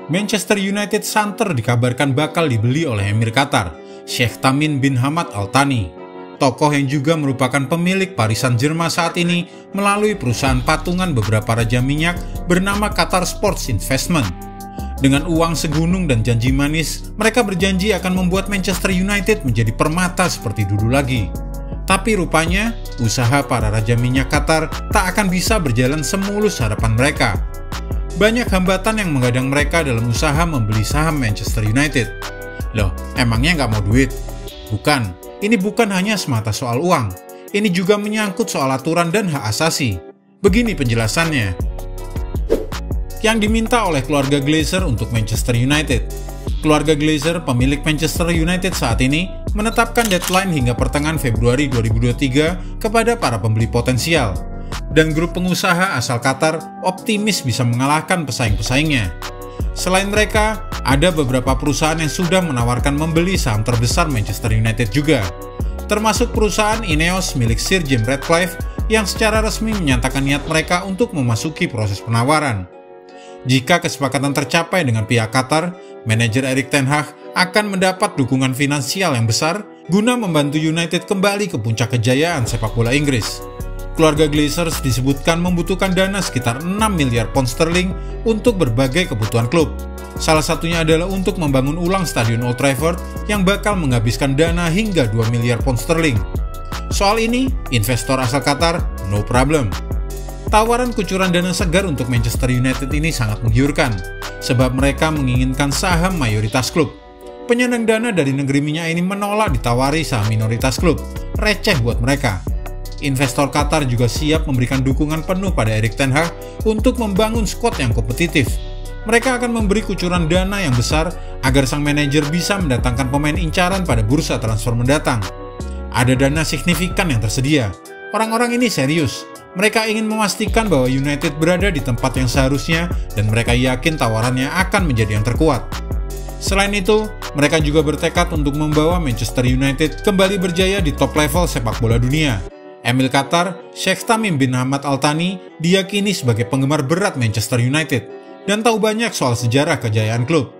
Manchester United santer dikabarkan bakal dibeli oleh Emir Qatar, Sheikh Tamim bin Hamad Al Thani. Tokoh yang juga merupakan pemilik Paris Saint-Germain saat ini melalui perusahaan patungan beberapa raja minyak bernama Qatar Sports Investment. Dengan uang segunung dan janji manis, mereka berjanji akan membuat Manchester United menjadi permata seperti dulu lagi. Tapi rupanya, usaha para raja minyak Qatar tak akan bisa berjalan semulus harapan mereka. Banyak hambatan yang menghadang mereka dalam usaha membeli saham Manchester United. Loh, emangnya nggak mau duit? Bukan, ini bukan hanya semata soal uang. Ini juga menyangkut soal aturan dan hak asasi. Begini penjelasannya. Yang diminta oleh keluarga Glazer untuk Manchester United. Keluarga Glazer, pemilik Manchester United saat ini, menetapkan deadline hingga pertengahan Februari 2023 kepada para pembeli potensial. Dan grup pengusaha asal Qatar optimis bisa mengalahkan pesaing-pesaingnya. Selain mereka, ada beberapa perusahaan yang sudah menawarkan membeli saham terbesar Manchester United juga. Termasuk perusahaan Ineos milik Sir Jim Ratcliffe yang secara resmi menyatakan niat mereka untuk memasuki proses penawaran. Jika kesepakatan tercapai dengan pihak Qatar, manajer Erik ten Hag akan mendapat dukungan finansial yang besar guna membantu United kembali ke puncak kejayaan sepak bola Inggris. Keluarga Glazers disebutkan membutuhkan dana sekitar 6 miliar pound sterling untuk berbagai kebutuhan klub. Salah satunya adalah untuk membangun ulang Stadion Old Trafford yang bakal menghabiskan dana hingga 2 miliar pound sterling. Soal ini, investor asal Qatar, no problem. Tawaran kucuran dana segar untuk Manchester United ini sangat menggiurkan, sebab mereka menginginkan saham mayoritas klub. Penyandang dana dari negeri minyak ini menolak ditawari saham minoritas klub, receh buat mereka. Investor Qatar juga siap memberikan dukungan penuh pada Erik ten Hag untuk membangun skuad yang kompetitif. Mereka akan memberi kucuran dana yang besar agar sang manajer bisa mendatangkan pemain incaran pada bursa transfer mendatang. Ada dana signifikan yang tersedia. Orang-orang ini serius. Mereka ingin memastikan bahwa United berada di tempat yang seharusnya dan mereka yakin tawarannya akan menjadi yang terkuat. Selain itu, mereka juga bertekad untuk membawa Manchester United kembali berjaya di top level sepak bola dunia. Emir Qatar, Sheikh Tamim bin Hamad Al Thani diyakini sebagai penggemar berat Manchester United dan tahu banyak soal sejarah kejayaan klub.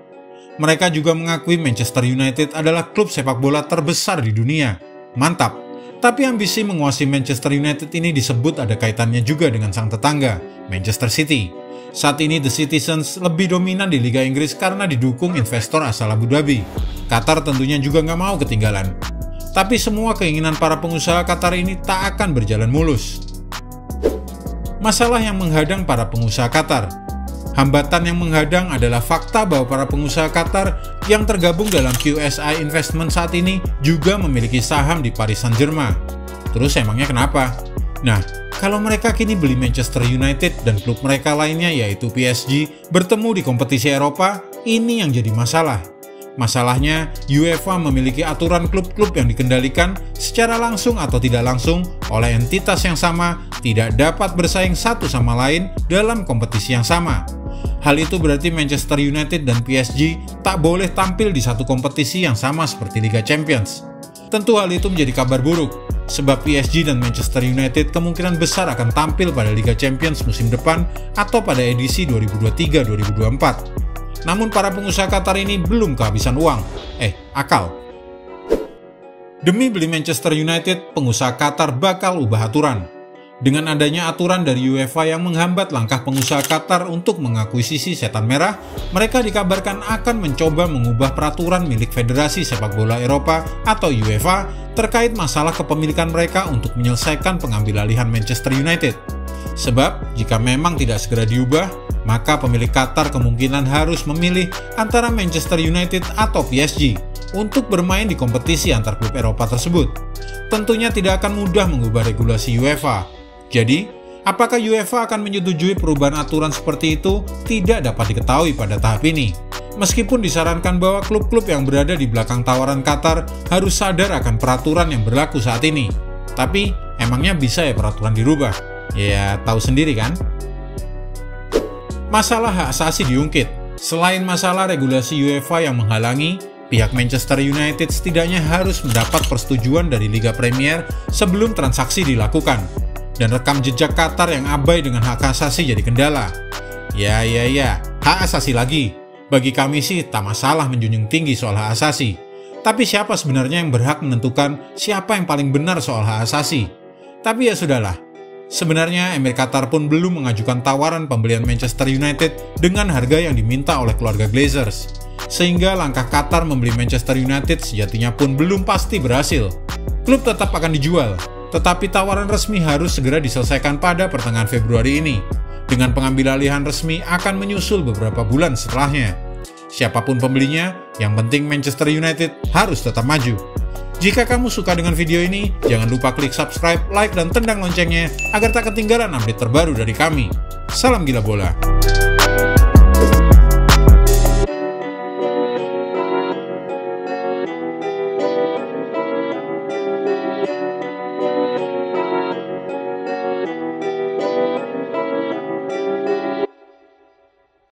Mereka juga mengakui Manchester United adalah klub sepak bola terbesar di dunia. Mantap. Tapi ambisi menguasai Manchester United ini disebut ada kaitannya juga dengan sang tetangga, Manchester City. Saat ini The Citizens lebih dominan di Liga Inggris karena didukung investor asal Abu Dhabi. Qatar tentunya juga nggak mau ketinggalan. Tapi semua keinginan para pengusaha Qatar ini tak akan berjalan mulus. Masalah yang menghadang para pengusaha Qatar. Hambatan yang menghadang adalah fakta bahwa para pengusaha Qatar yang tergabung dalam QSI Investment saat ini juga memiliki saham di Paris Saint-Germain. Terus emangnya kenapa? Nah, kalau mereka kini beli Manchester United dan klub mereka lainnya yaitu PSG bertemu di kompetisi Eropa, ini yang jadi masalah. Masalahnya, UEFA memiliki aturan klub-klub yang dikendalikan secara langsung atau tidak langsung oleh entitas yang sama tidak dapat bersaing satu sama lain dalam kompetisi yang sama. Hal itu berarti Manchester United dan PSG tak boleh tampil di satu kompetisi yang sama seperti Liga Champions. Tentu hal itu menjadi kabar buruk, sebab PSG dan Manchester United kemungkinan besar akan tampil pada Liga Champions musim depan atau pada edisi 2023-2024. Namun para pengusaha Qatar ini belum kehabisan uang. Akal. Demi beli Manchester United, pengusaha Qatar bakal ubah aturan. Dengan adanya aturan dari UEFA yang menghambat langkah pengusaha Qatar untuk mengakuisisi Setan Merah, mereka dikabarkan akan mencoba mengubah peraturan milik Federasi Sepak Bola Eropa atau UEFA terkait masalah kepemilikan mereka untuk menyelesaikan pengambilalihan Manchester United. Sebab, jika memang tidak segera diubah, maka pemilik Qatar kemungkinan harus memilih antara Manchester United atau PSG untuk bermain di kompetisi antar klub Eropa tersebut. Tentunya tidak akan mudah mengubah regulasi UEFA. Jadi, apakah UEFA akan menyetujui perubahan aturan seperti itu tidak dapat diketahui pada tahap ini. Meskipun disarankan bahwa klub-klub yang berada di belakang tawaran Qatar harus sadar akan peraturan yang berlaku saat ini. Tapi, emangnya bisa ya peraturan dirubah? Ya, tahu sendiri kan? Masalah hak asasi diungkit. Selain masalah regulasi UEFA yang menghalangi, pihak Manchester United setidaknya harus mendapat persetujuan dari Liga Premier sebelum transaksi dilakukan. Dan rekam jejak Qatar yang abai dengan hak asasi jadi kendala. Ya, hak asasi lagi. Bagi kami sih tak masalah menjunjung tinggi soal hak asasi. Tapi siapa sebenarnya yang berhak menentukan siapa yang paling benar soal hak asasi? Tapi ya sudahlah. Sebenarnya Emir Qatar pun belum mengajukan tawaran pembelian Manchester United dengan harga yang diminta oleh keluarga Glazers. Sehingga langkah Qatar membeli Manchester United sejatinya pun belum pasti berhasil. Klub tetap akan dijual, tetapi tawaran resmi harus segera diselesaikan pada pertengahan Februari ini. Dengan pengambil alihan resmi akan menyusul beberapa bulan setelahnya. Siapapun pembelinya, yang penting Manchester United harus tetap maju. Jika kamu suka dengan video ini, jangan lupa klik subscribe, like, dan tendang loncengnya agar tak ketinggalan update terbaru dari kami. Salam gila bola.